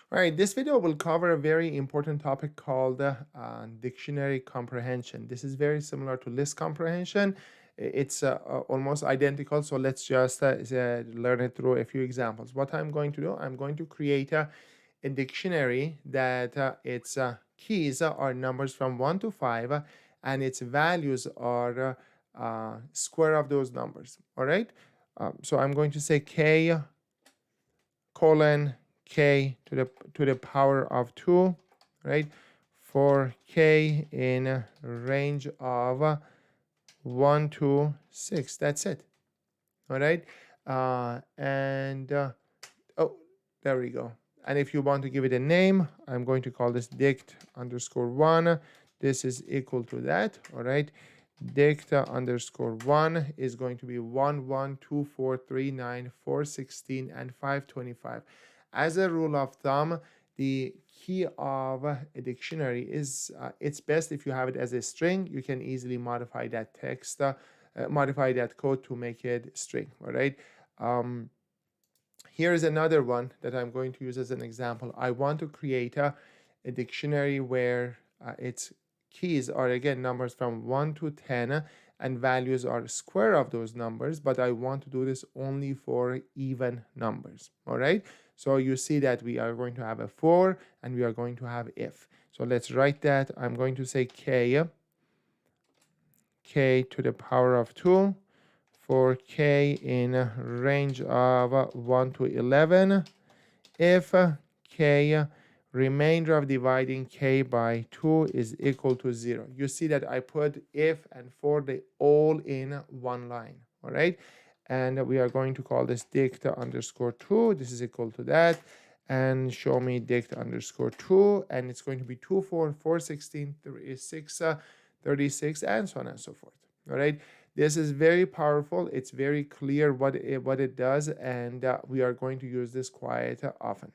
All right, this video will cover a very important topic called dictionary comprehension. This is very similar to list comprehension. It's almost identical, so let's just learn it through a few examples. What I'm going to do, I'm going to create a dictionary that its keys are numbers from 1 to 5, and its values are square of those numbers. All right, so I'm going to say k colon k to the power of 2, right? For k in a range of 1 to 6. That's it. All right. Oh, there we go. And if you want to give it a name, I'm going to call this dict underscore 1. This is equal to that. All right. Dict underscore 1 is going to be 1, 1, 2, 4, 3, 9, 4, 16, and 525. As a rule of thumb, the key of a dictionary is it's best if you have it as a string. You can easily modify that text, modify that code to make it string. All right. Here is another one that I'm going to use as an example. I want to create a dictionary where its keys are again numbers from 1 to 10 and values are square of those numbers, but I want to do this only for even numbers. All right. So you see that we are going to have a for and we are going to have if. So let's write that. I'm going to say k to the power of 2 for k in range of 1 to 11 if k remainder of dividing k by 2 is equal to 0. You see that I put if and for they all in one line. All right. And we are going to call this dict underscore 2. This is equal to that. And show me dict underscore 2. And it's going to be 2, 4, 4, 16, 36, 36, and so on and so forth. All right. This is very powerful. It's very clear what it does. And we are going to use this quite often.